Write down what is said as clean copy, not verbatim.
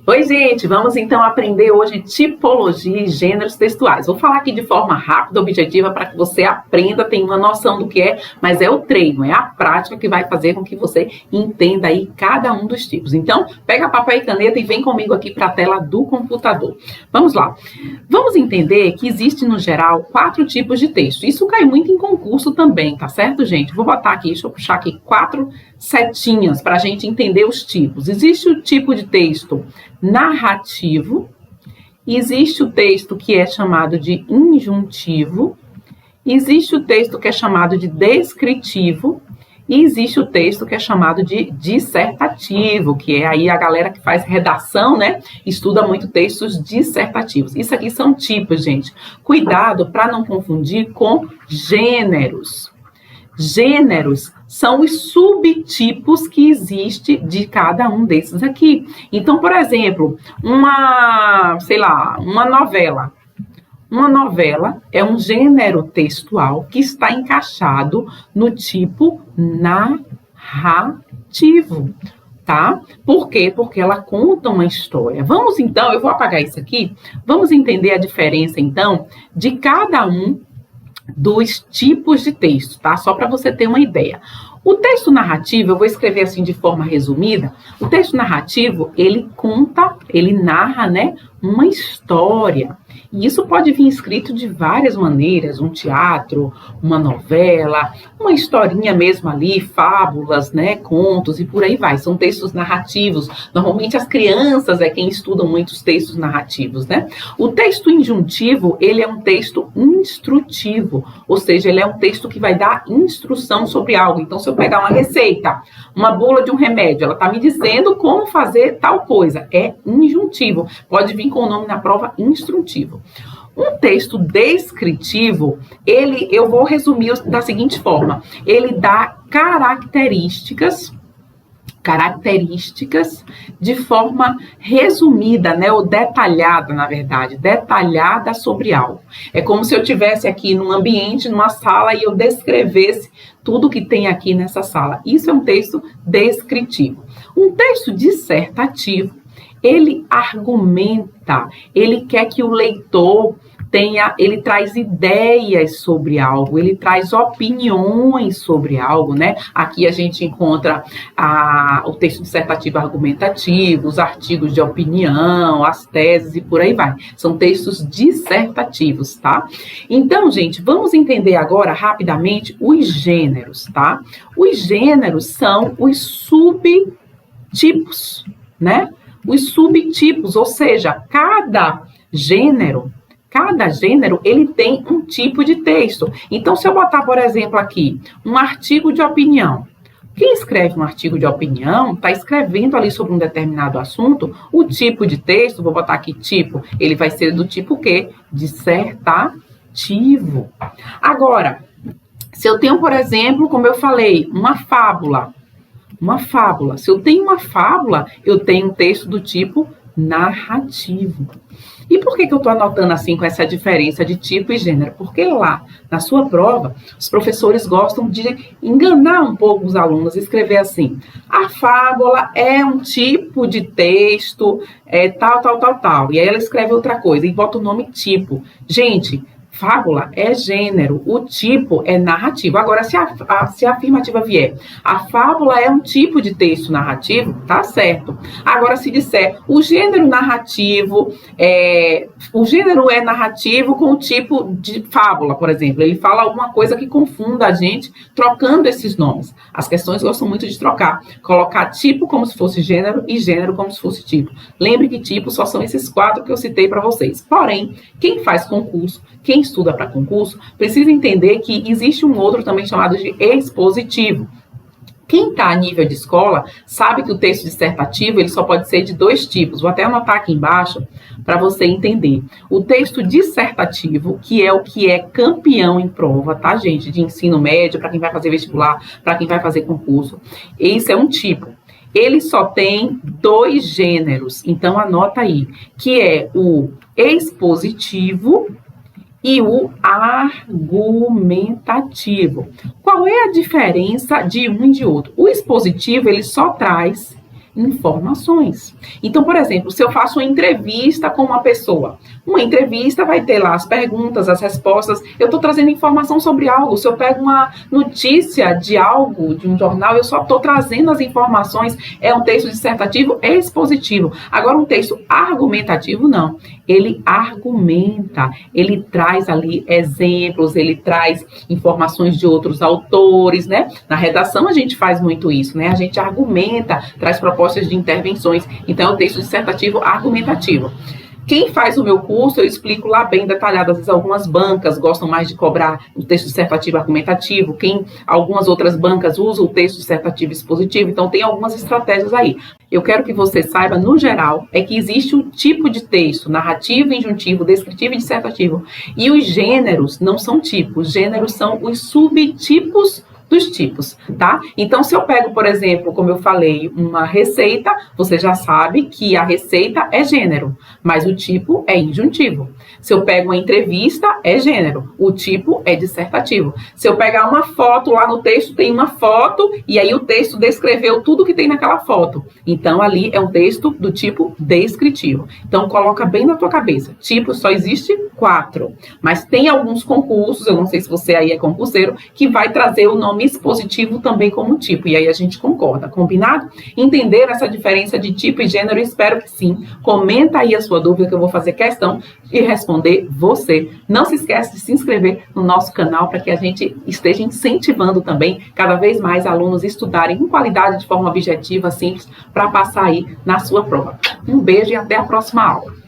Oi, gente, vamos então aprender hoje tipologia e gêneros textuais. Vou falar aqui de forma rápida, objetiva, para que você aprenda, tenha uma noção do que é, mas é o treino, é a prática que vai fazer com que você entenda aí cada um dos tipos. Então, pega papel e caneta e vem comigo aqui para a tela do computador. Vamos lá. Vamos entender que existe, no geral, 4 tipos de texto. Isso cai muito em concurso também, tá certo, gente? Vou botar aqui, deixa eu puxar aqui 4 setinhas para a gente entender os tipos. Existe o tipo de texto narrativo, existe o texto que é chamado de injuntivo, existe o texto que é chamado de descritivo, e existe o texto que é chamado de dissertativo, que é aí a galera que faz redação, né? Estuda muito textos dissertativos. Isso aqui são tipos, gente. Cuidado para não confundir com gêneros. Gêneros são os subtipos que existem de cada um desses aqui. Então, por exemplo, uma novela. Uma novela é um gênero textual que está encaixado no tipo narrativo, tá? Por quê? Porque ela conta uma história. Vamos então, eu vou apagar isso aqui, vamos entender a diferença então de cada um dos tipos de texto, tá? Só para você ter uma ideia. O texto narrativo, eu vou escrever assim de forma resumida, o texto narrativo, ele narra, né, uma história. E isso pode vir escrito de várias maneiras, um teatro, uma novela, uma historinha mesmo ali, fábulas, né, contos e por aí vai. São textos narrativos. Normalmente as crianças é quem estudam muitos textos narrativos, né? O texto injuntivo, ele é um texto instrutivo, ou seja, ele é um texto que vai dar instrução sobre algo. Então, se eu pegar uma receita, uma bula de um remédio, ela está me dizendo como fazer tal coisa. É injuntivo. Pode vir com o nome na prova instrutivo. Um texto descritivo, eu vou resumir da seguinte forma. Ele dá características de forma resumida, né, ou detalhada, na verdade, detalhada sobre algo. É como se eu estivesse aqui num ambiente, numa sala, e eu descrevesse tudo que tem aqui nessa sala. Isso é um texto descritivo. Um texto dissertativo, ele argumenta, ele quer que o leitor ele traz ideias sobre algo, ele traz opiniões sobre algo, né? Aqui a gente encontra o texto dissertativo argumentativo, os artigos de opinião, as teses e por aí vai. São textos dissertativos, tá? Então, gente, vamos entender agora rapidamente os gêneros, tá? Os gêneros são os subtipos, né? Os subtipos, ou seja, cada gênero, ele tem um tipo de texto. Então, se eu botar, por exemplo, aqui, um artigo de opinião, quem escreve um artigo de opinião está escrevendo ali sobre um determinado assunto, o tipo de texto, vou botar aqui tipo, ele vai ser do tipo o quê? Dissertativo. Agora, se eu tenho, por exemplo, como eu falei, uma fábula. Se eu tenho uma fábula, eu tenho um texto do tipo narrativo. E por que eu estou anotando assim com essa diferença de tipo e gênero? Porque lá, na sua prova, os professores gostam de enganar um pouco os alunos e escrever assim: a fábula é um tipo de texto, tal. E aí ela escreve outra coisa e bota o nome tipo. Gente, fábula é gênero, o tipo é narrativo. Agora, se a afirmativa vier, a fábula é um tipo de texto narrativo, tá certo. Agora, se disser, o gênero é narrativo com o tipo de fábula, por exemplo, ele fala alguma coisa que confunda a gente, trocando esses nomes. As questões gostam muito de trocar, colocar tipo como se fosse gênero e gênero como se fosse tipo. Lembre que tipo só são esses 4 que eu citei para vocês. Porém, quem faz concurso, quem estuda para concurso, precisa entender que existe um outro também chamado de expositivo. Quem está a nível de escola sabe que o texto dissertativo ele só pode ser de 2 tipos. Vou até anotar aqui embaixo para você entender. O texto dissertativo, que é o que é campeão em prova, tá, gente? De ensino médio, para quem vai fazer vestibular, para quem vai fazer concurso. Esse é um tipo. Ele só tem 2 gêneros. Então, anota aí, que é o expositivo e o argumentativo. Qual é a diferença de um e de outro? O expositivo, ele só traz informações. Então, por exemplo, se eu faço uma entrevista com uma pessoa, uma entrevista vai ter lá as perguntas, as respostas, eu estou trazendo informação sobre algo. Se eu pego uma notícia de algo, de um jornal, eu só estou trazendo as informações. É um texto dissertativo expositivo. Agora, um texto argumentativo, não. Ele argumenta, ele traz ali exemplos, ele traz informações de outros autores, né? Na redação a gente faz muito isso, né? A gente argumenta, traz propostas de intervenções. Então, é o texto dissertativo argumentativo. Quem faz o meu curso, eu explico lá bem detalhado. Às vezes algumas bancas gostam mais de cobrar o texto dissertativo argumentativo, algumas outras bancas usam o texto dissertativo expositivo, então tem algumas estratégias aí. Eu quero que você saiba, no geral, é que existe um tipo de texto, narrativo, injuntivo, descritivo e dissertativo. E os gêneros não são tipos, gêneros são os subtipos dos tipos, tá? Então, se eu pego, por exemplo, como eu falei, uma receita, você já sabe que a receita é gênero, mas o tipo é injuntivo. Se eu pego uma entrevista, é gênero, o tipo é dissertativo. Se eu pegar uma foto, lá no texto tem uma foto, e aí o texto descreveu tudo que tem naquela foto. Então, ali é um texto do tipo descritivo. Então, coloca bem na tua cabeça. Tipo, só existe 4. Mas tem alguns concursos, eu não sei se você aí é concurseiro, que vai trazer o nome expositivo também como tipo, e aí a gente concorda, combinado? Entender essa diferença de tipo e gênero, espero que sim. Comenta aí a sua dúvida que eu vou fazer questão de responder você. Não se esquece de se inscrever no nosso canal para que a gente esteja incentivando também cada vez mais alunos a estudarem com qualidade, de forma objetiva, simples, para passar aí na sua prova. Um beijo e até a próxima aula.